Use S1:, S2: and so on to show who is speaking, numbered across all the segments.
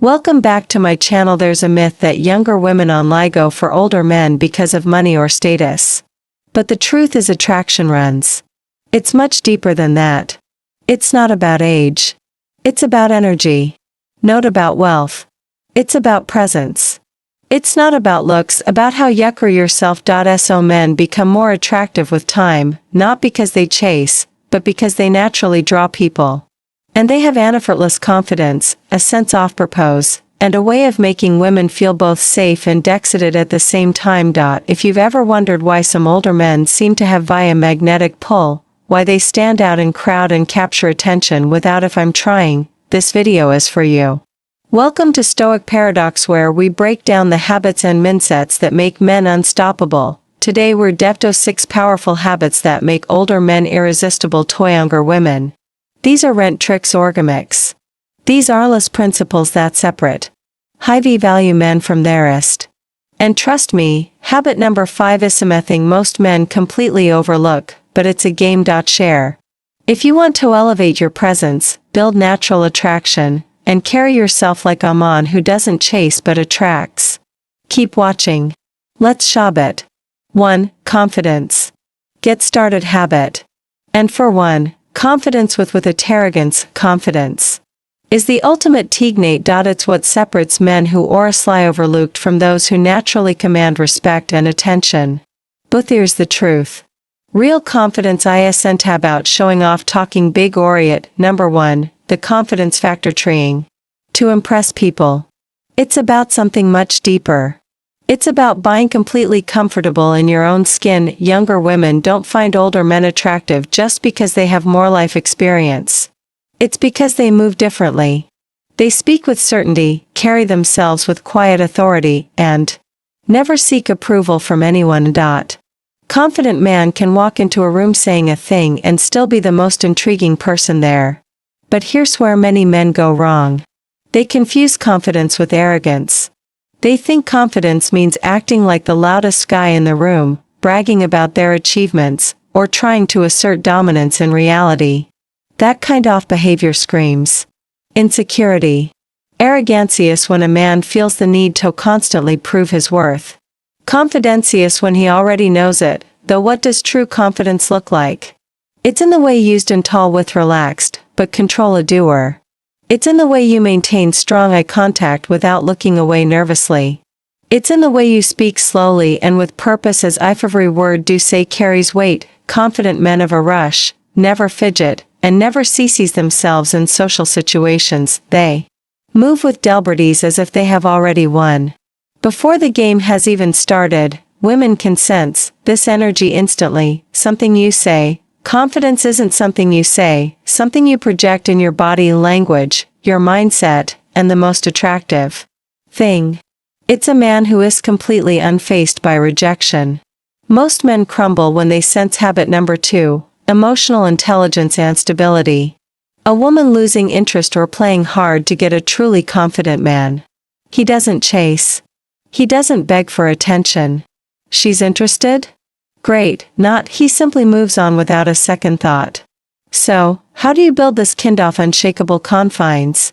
S1: Welcome back to my channel. There's a myth that younger women online go for older men because of money or status. But the truth is attraction runs. It's much deeper than that. It's not about age. It's about energy. Not about wealth. It's about presence. It's not about looks, about how you carry yourself. So men become more attractive with time, not because they chase, but because they naturally draw people. And they have an effortless confidence, a sense of purpose, and a way of making women feel both safe and excited at the same time. If you've ever wondered why some older men seem to have a magnetic pull, why they stand out in crowd and capture attention without if I'm trying, this video is for you. Welcome to Stoic Paradox, where we break down the habits and mindsets that make men unstoppable. Today we're devto 6 powerful habits that make older men irresistible to younger women. These are rent tricks or gimmicks. These are less principles that separate high value men from the rest. And trust me, habit number 5 is something most men completely overlook, but it's a game. Share. If you want to elevate your presence, build natural attraction, and carry yourself like a man who doesn't chase but attracts, keep watching. Let's shop it. 1. Confidence. Get started habit. And for 1, confidence with arrogance. Confidence is the ultimate teagnate. It's what separates men who are sly overlooked from those who naturally command respect and attention. But here's the truth. Real confidence isn't about showing off, talking big or it. Number 1, the confidence factor treeing. To impress people. It's about something much deeper. It's about being completely comfortable in your own skin. Younger women don't find older men attractive just because they have more life experience. It's because they move differently. They speak with certainty, carry themselves with quiet authority, and never seek approval from anyone. Confident man can walk into a room saying a thing and still be the most intriguing person there. But here's where many men go wrong. They confuse confidence with arrogance. They think confidence means acting like the loudest guy in the room, bragging about their achievements, or trying to assert dominance. In reality, that kind of behavior screams insecurity. Arrogance is when a man feels the need to constantly prove his worth. Confidence is when he already knows it, though what does true confidence look like? It's in the way used and tall with relaxed, but control a doer. It's in the way you maintain strong eye contact without looking away nervously. It's in the way you speak slowly and with purpose, as if every word you say carries weight. Confident men of a rush, never fidget, and never ceases themselves in social situations. They move with deliberate as if they have already won. Before the game has even started, women can sense this energy instantly. Something you say. Confidence isn't something you say, something you project in your body language, your mindset, and the most attractive thing. It's a man who is completely unfazed by rejection. Most men crumble when they sense habit number 2, emotional intelligence and stability. A woman losing interest or playing hard to get a truly confident man. He doesn't chase. He doesn't beg for attention. She's interested? Great, not. He simply moves on without a second thought. So, how do you build this kind of unshakable confidence?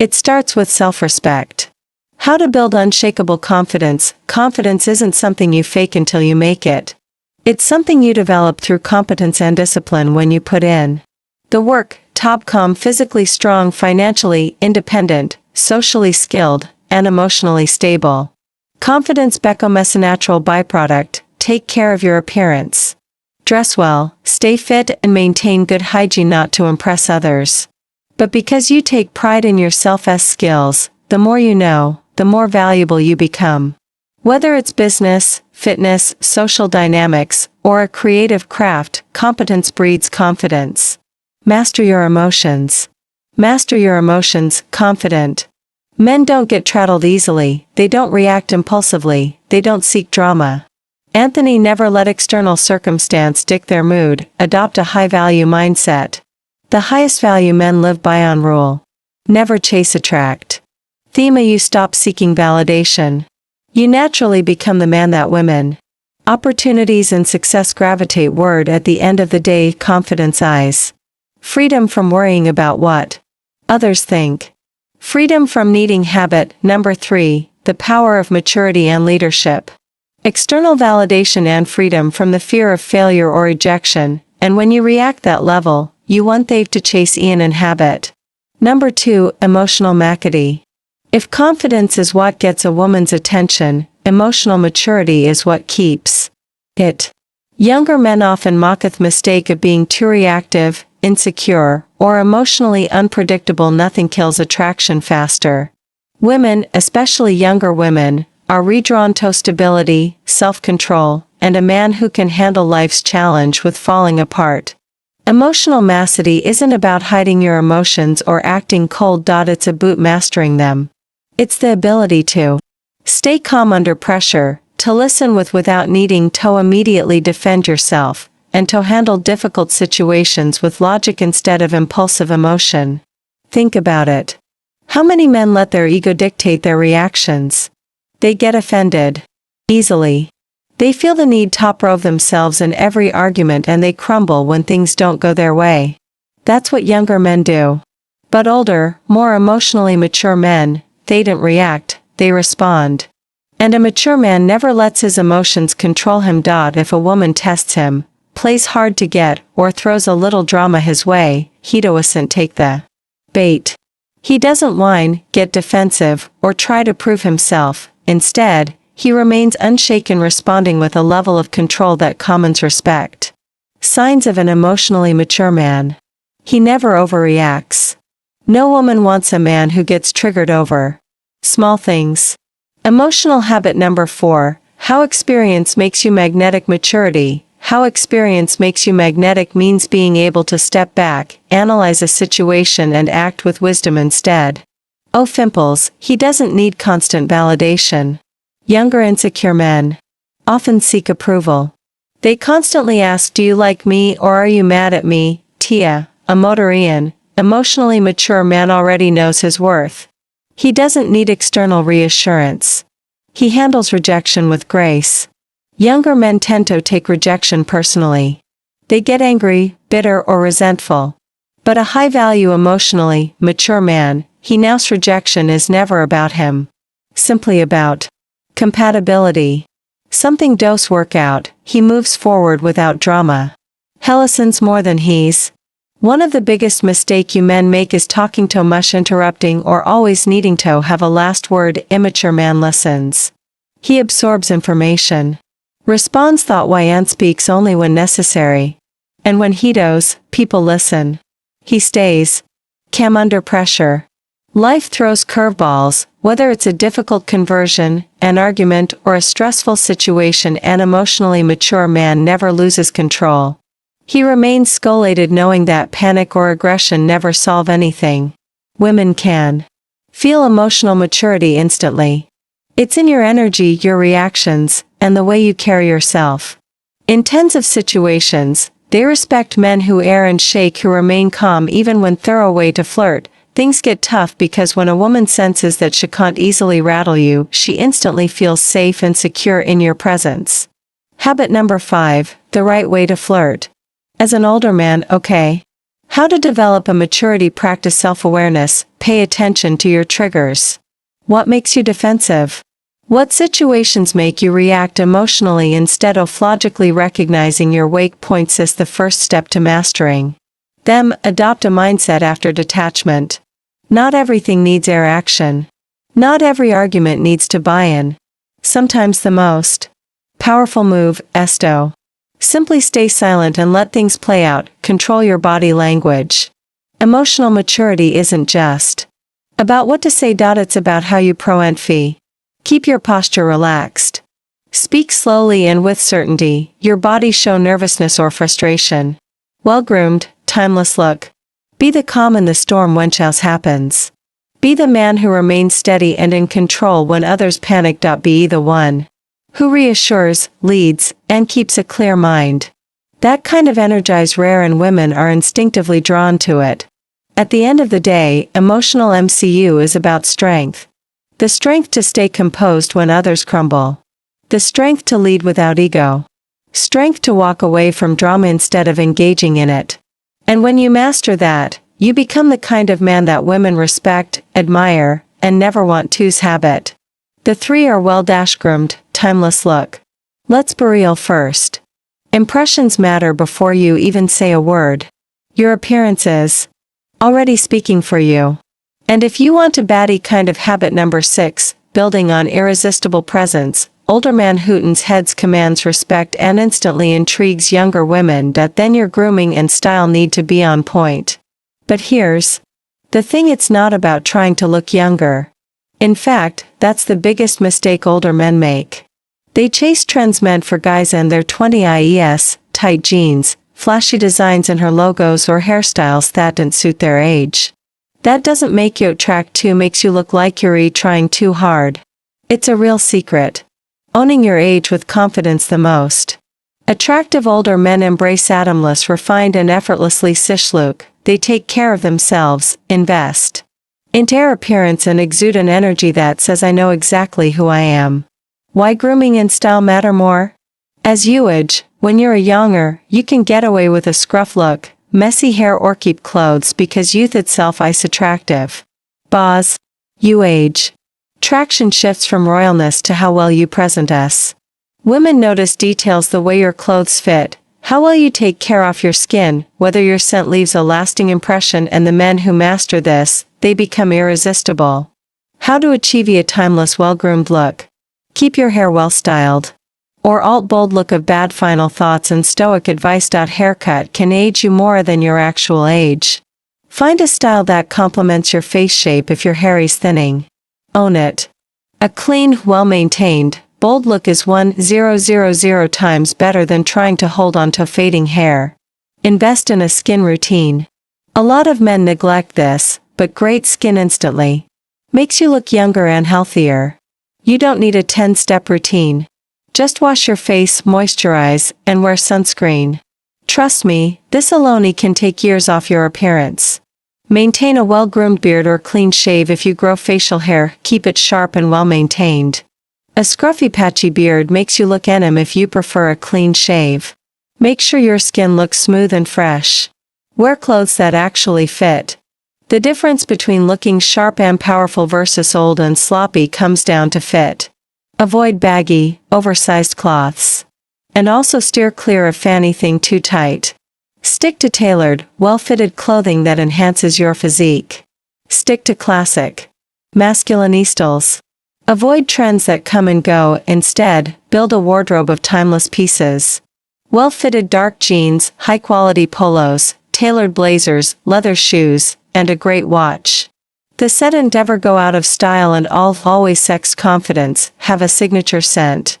S1: It starts with self-respect. How to build unshakable confidence. Confidence isn't something you fake until you make it. It's something you develop through competence and discipline. When you put in the work, calm, physically strong, financially independent, socially skilled, and emotionally stable. Confidence becomes a natural byproduct. Take care of your appearance. Dress well, stay fit, and maintain good hygiene, not to impress others, but because you take pride in yourself's skills. The more you know, the more valuable you become. Whether it's business, fitness, social dynamics, or a creative craft, competence breeds confidence. Master your emotions. Master your emotions. Confident men don't get rattled easily, they don't react impulsively, they don't seek drama. Anthony never let external circumstance dictate their mood. Adopt a high-value mindset. The highest value men live by on rule. Never chase, attract. Thema: you stop seeking validation. You naturally become the man that women, opportunities, and success gravitate word. At the end of the day, confidence eyes freedom from worrying about what others think. Freedom from needing habit. Number 3, the power of maturity and leadership. External validation and freedom from the fear of failure or rejection, and when you react that level, you want they to chase Ian and habit. Number 2, emotional maturity. If confidence is what gets a woman's attention, emotional maturity is what keeps it. Younger men often mocketh mistake of being too reactive, insecure, or emotionally unpredictable. Nothing kills attraction faster. Women, especially younger women, are redrawn to stability, self-control, and a man who can handle life's challenge with falling apart. Emotional maturity isn't about hiding your emotions or acting cold. It's about mastering them. It's the ability to stay calm under pressure, to listen without needing to immediately defend yourself, and to handle difficult situations with logic instead of impulsive emotion. Think about it. How many men let their ego dictate their reactions? They get offended easily. They feel the need to prove themselves in every argument, and they crumble when things don't go their way. That's what younger men do. But older, more emotionally mature men, they don't react, they respond. And a mature man never lets his emotions control him. If a woman tests him, plays hard to get, or throws a little drama his way, he doesn't take the bait. He doesn't whine, get defensive, or try to prove himself. Instead, he remains unshaken, responding with a level of control that commands respect. Signs of an emotionally mature man. He never overreacts. No woman wants a man who gets triggered over small things. Emotional habit. Number 4, how experience makes you magnetic. Maturity. How experience makes you magnetic means being able to step back, analyze a situation, and act with wisdom instead. Oh Fimples, he doesn't need constant validation. Younger insecure men often seek approval. They constantly ask, do you like me or are you mad at me? Tia, a Motorian, emotionally mature man already knows his worth. He doesn't need external reassurance. He handles rejection with grace. Younger men tend to take rejection personally. They get angry, bitter, or resentful. But a high-value emotionally mature man, he knows rejection is never about him. Simply about compatibility. Something does work out, he moves forward without drama. He listens more than he's. One of the biggest mistake you men make is talking too much, interrupting, or always needing to have a last word. Immature man listens. He absorbs information. Responds thoughtfully and speaks only when necessary. And when he does, people listen. He stays calm under pressure. Life throws curveballs, whether it's a difficult conversion, an argument, or a stressful situation. An emotionally mature man never loses control. He remains scollated, knowing that panic or aggression never solve anything. Women can feel emotional maturity instantly. It's in your energy, your reactions, and the way you carry yourself. In tens of situations, they respect men who air and shake, who remain calm even when throw away to flirt. Things get tough because when a woman senses that she can't easily rattle you, she instantly feels safe and secure in your presence. Habit number 5, the right way to flirt. As an older man, okay. How to develop a maturity practice. Self-awareness. Pay attention to your triggers. What makes you defensive? What situations make you react emotionally instead of logically? Recognizing your weak points is the first step to mastering them. Adopt a mindset after detachment. Not everything needs air action. Not every argument needs to buy-in. Sometimes the most powerful move, STOI. Simply stay silent and let things play out. Control your body language. Emotional maturity isn't just about what to say. It's about how you present. Keep your posture relaxed. Speak slowly and with certainty. Your body show nervousness or frustration. Well-groomed, timeless look. Be the calm in the storm when chaos happens. Be the man who remains steady and in control when others panic. Be the one who reassures, leads, and keeps a clear mind. That kind of energize rare, and women are instinctively drawn to it. At the end of the day, emotional MCU is about strength. The strength to stay composed when others crumble. The strength to lead without ego. Strength to walk away from drama instead of engaging in it. And when you master that, you become the kind of man that women respect, admire, and never want to's habit. The 3 are well-groomed, timeless look. Let's be real first. Impressions matter before you even say a word. Your appearance is already speaking for you. And if you want a baddie kind of habit number 6, building on irresistible presence, older man Hooten's heads commands respect and instantly intrigues younger women, that then your grooming and style need to be on point. But here's the thing, it's not about trying to look younger. In fact, that's the biggest mistake older men make. They chase trends meant for guys and their 20s, tight jeans, flashy designs in her logos, or hairstyles that don't suit their age. That doesn't make you attract to, makes you look like you're trying too hard. It's a real secret. Owning your age with confidence. The most attractive older men embrace Adamless, refined, and effortlessly sish look. They take care of themselves, invest into their appearance, and exude an energy that says, I know exactly who I am. Why grooming and style matter more? As you age, when you're younger, you can get away with a scruff look, messy hair, or keep clothes because youth itself is attractive. As you age, attraction shifts from royalness to how well you present us. Women notice details: the way your clothes fit, how well you take care of your skin, whether your scent leaves a lasting impression, and the men who master this, they become irresistible. How to achieve a timeless, well-groomed look. Keep your hair well-styled. Or bold look of bad final thoughts and Stoic advice. Haircut can age you more than your actual age. Find a style that complements your face shape. If your hair is thinning, own it. A clean, well-maintained, bold look is 1,000 times better than trying to hold on to fading hair. Invest in a skin routine. A lot of men neglect this, but great skin instantly makes you look younger and healthier. You don't need a 10-step routine. Just wash your face, moisturize, and wear sunscreen. Trust me, this alone can take years off your appearance. Maintain a well-groomed beard or clean shave. If you grow facial hair, keep it sharp and well-maintained. A scruffy patchy beard makes you look enum. If you prefer a clean shave, make sure your skin looks smooth and fresh. Wear clothes that actually fit. The difference between looking sharp and powerful versus old and sloppy comes down to fit. Avoid baggy, oversized cloths. And also steer clear of anything too tight. Stick to tailored, well-fitted clothing that enhances your physique. Stick to classic masculinity styles. Avoid trends that come and go. Instead, build a wardrobe of timeless pieces. Well-fitted dark jeans, high-quality polos, tailored blazers, leather shoes, and a great watch. The set and never go out of style, and always sex confidence. Have a signature scent.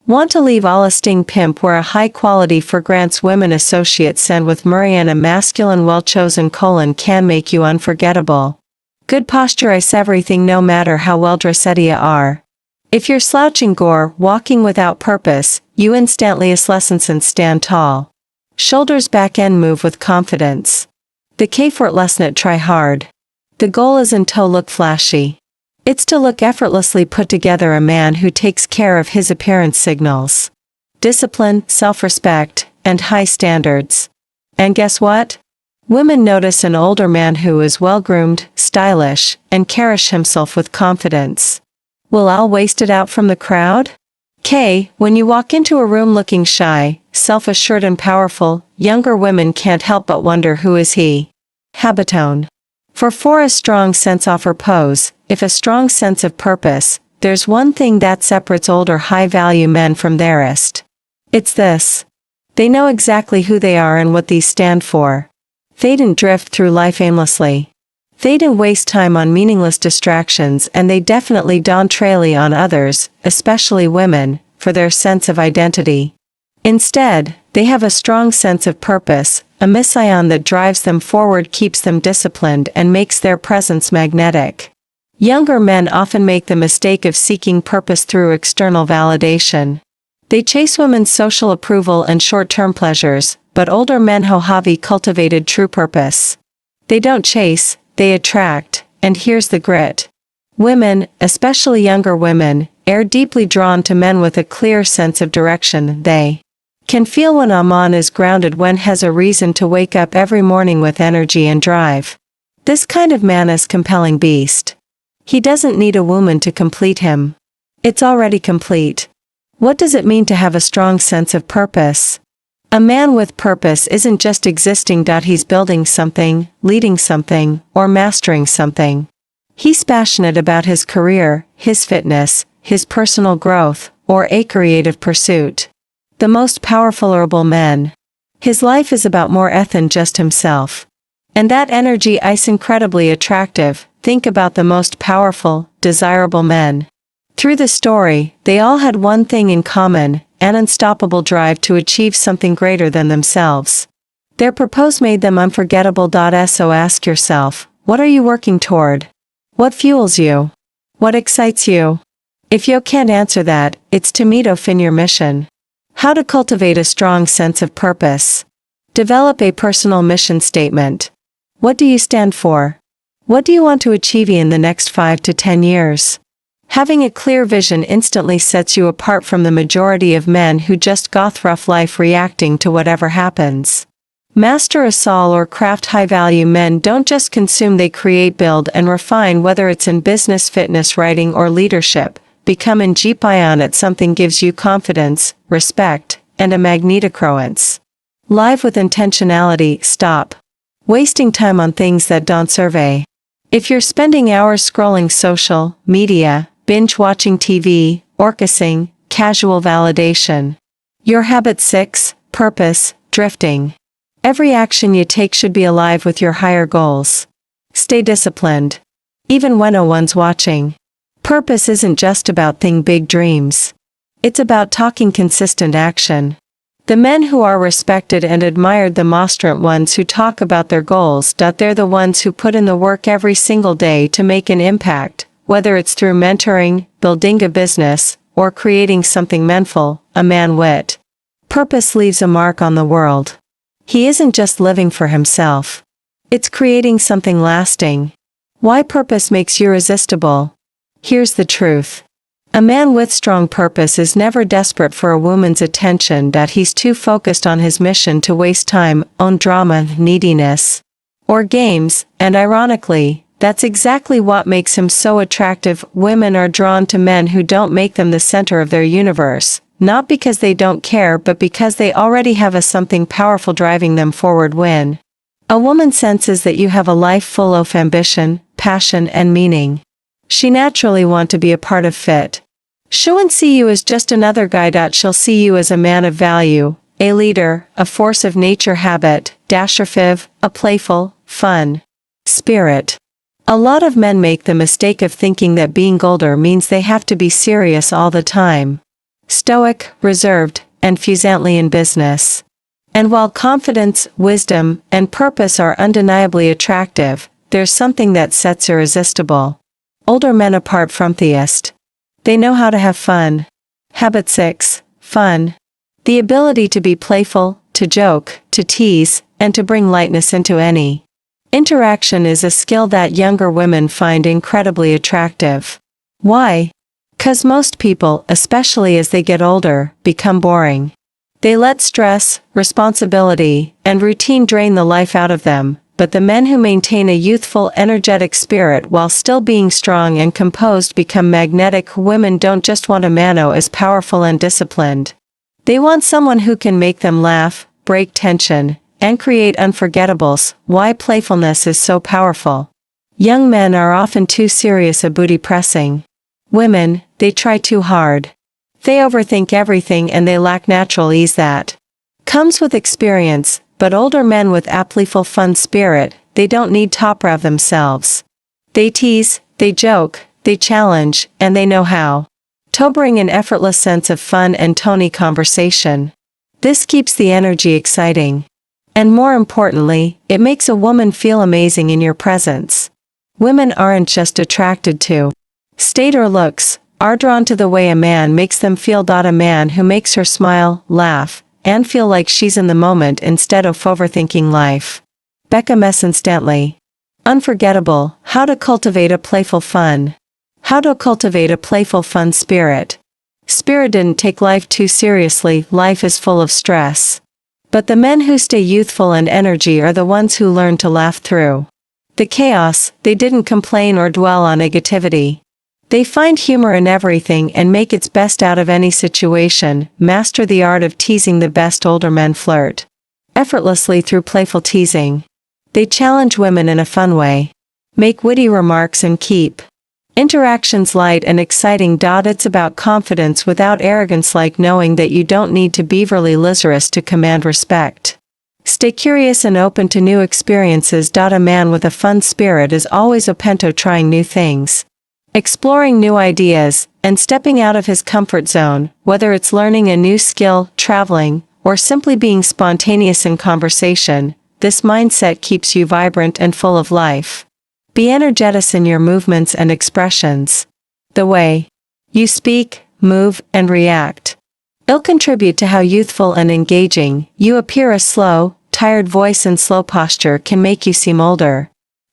S1: Want to leave all a sting pimp? Wear a high-quality fragrance women associate scent with Murray, and a masculine well-chosen colon can make you unforgettable. Good posture is everything, no matter how well-dressed you are. If you're slouching or walking without purpose, you instantly and stand tall. Shoulders back and move with confidence. The effortlessly try hard. The goal isn't to look flashy. It's to look effortlessly put together. A man who takes care of his appearance signals discipline, self-respect, and high standards. And guess what? Women notice an older man who is well-groomed, stylish, and carries himself with confidence. Will all waste it out from the crowd? When you walk into a room looking shy, self-assured and powerful, younger women can't help but wonder, who is he? Habitone. For a strong sense of her pose, if a strong sense of purpose, there's one thing that separates older high-value men from the rest. It's this. They know exactly who they are and what these stand for. They didn't drift through life aimlessly. They didn't waste time on meaningless distractions, and they definitely don't rely on others, especially women, for their sense of identity. Instead, they have a strong sense of purpose, a mission that drives them forward, keeps them disciplined, and makes their presence magnetic. Younger men often make the mistake of seeking purpose through external validation. They chase women's social approval and short-term pleasures, but older men have cultivated true purpose. They don't chase, they attract, and here's the grit. Women, especially younger women, are deeply drawn to men with a clear sense of direction. They can feel when a man is grounded, when has a reason to wake up every morning with energy and drive. This kind of man is compelling beast. He doesn't need a woman to complete him. It's already complete. What does it mean to have a strong sense of purpose? A man with purpose isn't just existing. He's building something, leading something, or mastering something. He's passionate about his career, his fitness, his personal growth, or a creative pursuit. The most powerful herbal men. His life is about more than just himself. And that energy is incredibly attractive. Think about the most powerful, desirable men. Through the story, they all had one thing in common, an unstoppable drive to achieve something greater than themselves. Their purpose made them unforgettable. So ask yourself, what are you working toward? What fuels you? What excites you? If you can't answer that, it's time to fin your mission. How to cultivate a strong sense of purpose. Develop a personal mission statement. What do you stand for? What do you want to achieve in the next 5 to 10 years? Having a clear vision instantly sets you apart from the majority of men who just go through life reacting to whatever happens. Master a soul or craft. High-value men don't just consume, they create, build, and refine. Whether it's in business, fitness, writing, or leadership, become an ion at something gives you confidence, respect, and a magnetically. Live with intentionality. Stop wasting time on things that don't serve. If you're spending hours scrolling social media, binge watching TV, or kissing casual validation, your habit 6, purpose, drifting. Every action you take should be alive with your higher goals. Stay disciplined. Even when no one's watching. Purpose isn't just about big dreams. It's about talking consistent action. The men who are respected and admired, the most ones who talk about their goals. They're the ones who put in the work every single day to make an impact, whether it's through mentoring, building a business, or creating something meaningful. A man with purpose leaves a mark on the world. He isn't just living for himself. It's creating something lasting. Why purpose makes you irresistible? Here's the truth. A man with strong purpose is never desperate for a woman's attention. He's too focused on his mission to waste time on drama, neediness, or games, and ironically, that's exactly what makes him so attractive. Women are drawn to men who don't make them the center of their universe, not because they don't care but because they already have a something powerful driving them forward. When a woman senses that you have a life full of ambition, passion, and meaning, she naturally wants to be a part of it. She won't see you as just another guy. She'll see you as a man of value, a leader, a force of nature. Habit, -5, a playful, fun spirit. A lot of men make the mistake of thinking that being older means they have to be serious all the time. Stoic, reserved, and fusantly in business. And while confidence, wisdom, and purpose are undeniably attractive, there's something that sets irresistible older men apart from theists. They know how to have fun. Habit 6, fun. The ability to be playful, to joke, to tease, and to bring lightness into any interaction is a skill that younger women find incredibly attractive. Why? 'Cause most people, especially as they get older, become boring. They let stress, responsibility, and routine drain the life out of them, but the men who maintain a youthful, energetic spirit while still being strong and composed become magnetic. Women don't just want a man who is powerful and disciplined. They want someone who can make them laugh, break tension, and create unforgettables. Why playfulness is so powerful. Young men are often too serious at booty pressing. Women, they try too hard. They overthink everything and they lack natural ease that comes with experience. But older men with a playful, fun spirit, they don't need top rev themselves. They tease, they joke, they challenge, and they know how to bring an effortless sense of fun and tony conversation. This keeps the energy exciting. And more importantly, it makes a woman feel amazing in your presence. Women aren't just attracted to state or looks, are drawn to the way a man makes them feel. A man who makes her smile, laugh, and feel like she's in the moment instead of overthinking life. Becca Mess instantly. Unforgettable, how to cultivate a playful fun. How to cultivate a playful fun spirit. Spirit didn't take life too seriously. Life is full of stress. But the men who stay youthful and energy are the ones who learn to laugh through The chaos, they didn't complain or dwell on negativity. They find humor in everything and make its best out of any situation, master the art of teasing. The best older men flirt effortlessly through playful teasing. They challenge women in a fun way, make witty remarks and keep interactions light and exciting. It's about confidence without arrogance, like knowing that you don't need to be Beverly Lazarus to command respect. Stay curious and open to new experiences. A man with a fun spirit is always open to trying new things, exploring new ideas, and stepping out of his comfort zone, whether it's learning a new skill, traveling, or simply being spontaneous in conversation. This mindset keeps you vibrant and full of life. Be energetic in your movements and expressions. The way you speak, move, and react will contribute to how youthful and engaging you appear. A slow, tired voice and slow posture can make you seem older.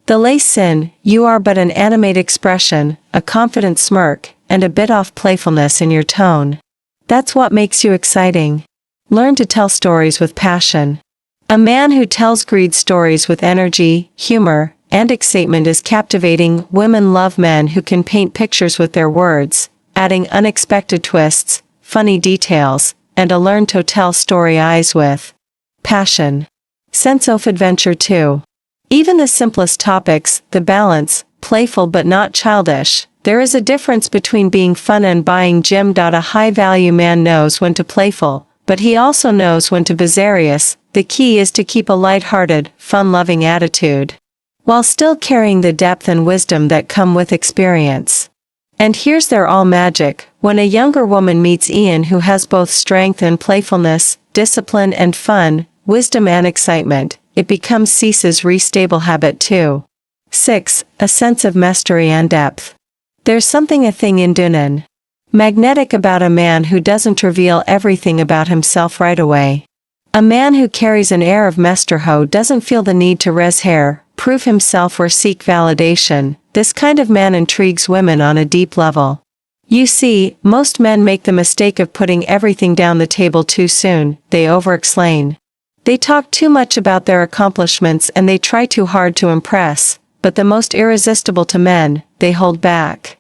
S1: The lace in you are but an animate expression, a confident smirk, and a bit of playfulness in your tone. That's what makes you exciting. Learn to tell stories with passion. A man who tells greed stories with energy, humor, and excitement is captivating. Women love men who can paint pictures with their words, adding unexpected twists, funny details, and a learn to tell story eyes with passion. Sense of adventure too. Even the simplest topics, the balance, playful but not childish. There is a difference between being fun and buying gym. A high-value man knows when to playful, but he also knows when to be serious. The key is to keep a light-hearted, fun-loving attitude, while still carrying the depth and wisdom that come with experience. And here's their all magic. When a younger woman meets Ian, who has both strength and playfulness, discipline and fun, wisdom and excitement, it becomes Cease's restable habit too. 6. A sense of mastery and depth. There's something a thing in Dunan magnetic about a man who doesn't reveal everything about himself right away. A man who carries an air of masterho doesn't feel the need to res hair, prove himself or seek validation. This kind of man intrigues women on a deep level. You see, most men make the mistake of putting everything down the table too soon. They over-explain. They talk too much about their accomplishments and they try too hard to impress, but the most irresistible to men, they hold back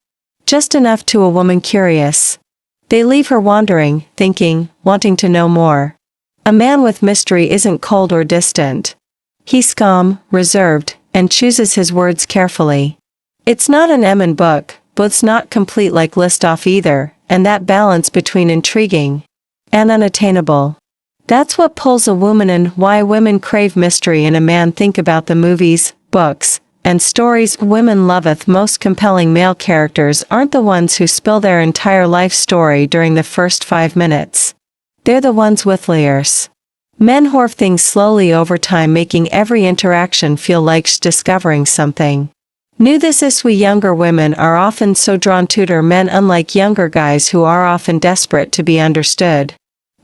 S1: just enough to a woman curious. They leave her wondering, thinking, wanting to know more. A man with mystery isn't cold or distant. He's calm, reserved, and chooses his words carefully. It's not an Emin book, but it's not complete like Listoff either, and that balance between intriguing and unattainable. That's what pulls a woman and why women crave mystery in a man. Think about the movies, books, and stories. Women loveth most compelling male characters aren't the ones who spill their entire life story during the first 5 minutes. They're the ones with layers. Men hoard things slowly over time, making every interaction feel like discovering something new. This is why younger women are often so drawn to their men, unlike younger guys who are often desperate to be understood.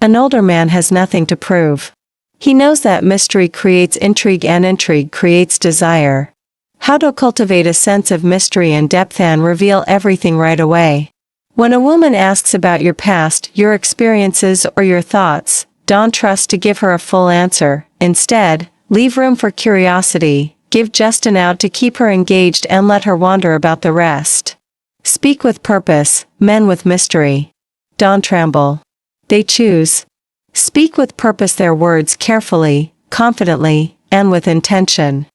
S1: An older man has nothing to prove. He knows that mystery creates intrigue and intrigue creates desire. How to cultivate a sense of mystery and depth and reveal everything right away. When a woman asks about your past, your experiences, or your thoughts, don't trust to give her a full answer. Instead, leave room for curiosity, give just enough to keep her engaged and let her wander about the rest. Speak with purpose. Men with mystery don't tremble. They choose. Speak with purpose, their words carefully, confidently, and with intention.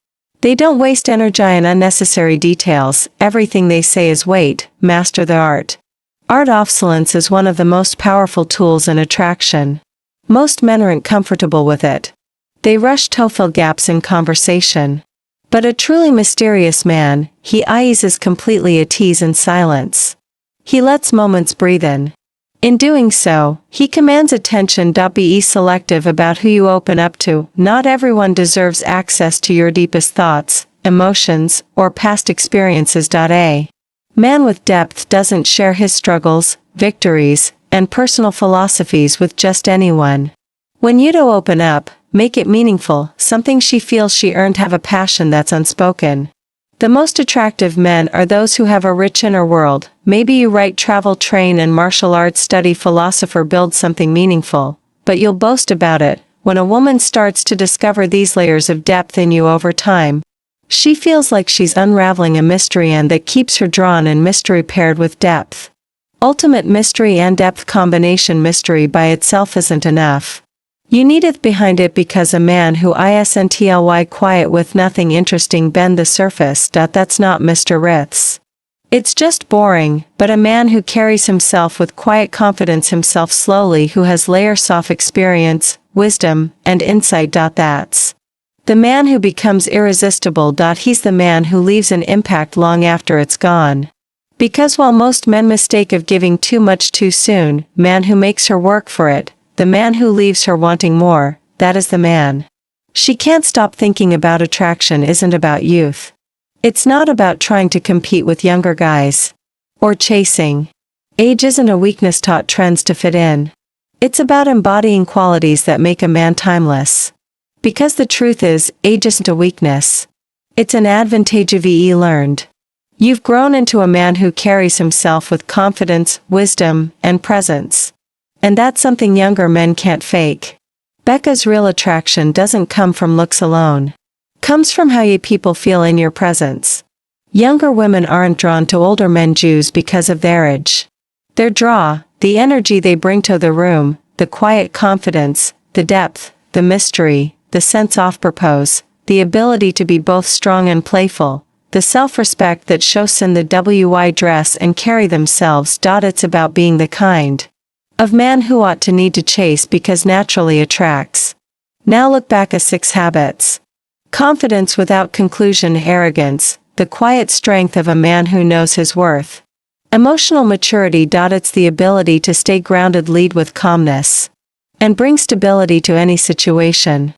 S1: They don't waste energy on unnecessary details. Everything they say is weight. Master the art. Art of silence is one of the most powerful tools in attraction. Most men aren't comfortable with it. They rush to fill gaps in conversation. But a truly mysterious man, he is completely at ease in silence. He lets moments breathe in. In doing so, he commands attention. Be selective about who you open up to. Not everyone deserves access to your deepest thoughts, emotions, or past experiences. A man with depth doesn't share his struggles, victories, and personal philosophies with just anyone. When you do open up, make it meaningful, something she feels she earned. Have a passion that's unspoken. The most attractive men are those who have a rich inner world. Maybe you write, travel, train, and martial arts, study, philosopher, build something meaningful, but you'll boast about it. When a woman starts to discover these layers of depth in you over time, She feels like she's unraveling a mystery and that keeps her drawn in mystery paired with depth. Ultimate mystery and depth combination. Mystery by itself isn't enough. You needeth behind it because a man who isn't quiet with nothing interesting bend the surface. That's not Mr. Riths. It's just boring, but a man who carries himself with quiet confidence himself slowly, who has layers of experience, wisdom, and insight. That's the man who becomes irresistible. He's the man who leaves an impact long after it's gone. Because while most men mistake of giving too much too soon, man who makes her work for it, the man who leaves her wanting more, that is the man. She can't stop thinking about attraction isn't about youth. It's not about trying to compete with younger guys. Or chasing. Age isn't a weakness taught trends to fit in. It's about embodying qualities that make a man timeless. Because the truth is, age isn't a weakness. It's an advantage learned. You've grown into a man who carries himself with confidence, wisdom, and presence. And that's something younger men can't fake. Becca's real attraction doesn't come from looks alone. Comes from how you people feel in your presence. Younger women aren't drawn to older men Jews because of their age. Their draw, the energy they bring to the room, the quiet confidence, the depth, the mystery, the sense of purpose, the ability to be both strong and playful, the self-respect that shows in the WI dress and carry themselves. It's about being the kind of man who ought to need to chase because naturally attracts. Now look back at 6 habits. Confidence without conclusion. Arrogance, the quiet strength of a man who knows his worth. Emotional maturity. It's the ability to stay grounded, lead with calmness, and bring stability to any situation.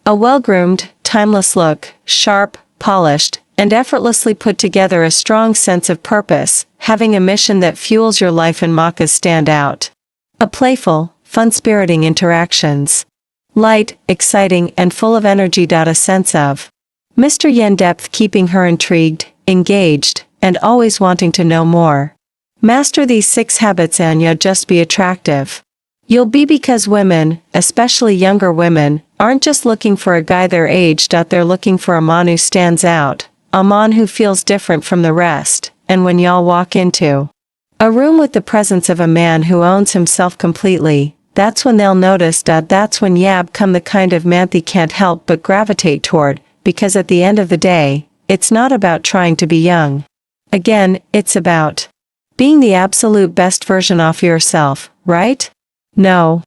S1: A well-groomed, timeless look, sharp, polished, and effortlessly put together. A strong sense of purpose, having a mission that fuels your life and Makas stand out. A playful, fun-spiriting interactions. Light, exciting, and full of energy. A sense of Mr. Yen depth, keeping her intrigued, engaged, and always wanting to know more. Master these 6 habits and you'll just be attractive. You'll be, because women, especially younger women, aren't just looking for a guy their age. They're looking for a man who stands out, a man who feels different from the rest, and when y'all walk into a room with the presence of a man who owns himself completely, that's when they'll notice. That's when y'all become the kind of man they can't help but gravitate toward, because at the end of the day, it's not about trying to be young. Again, it's about being the absolute best version of yourself, right? No.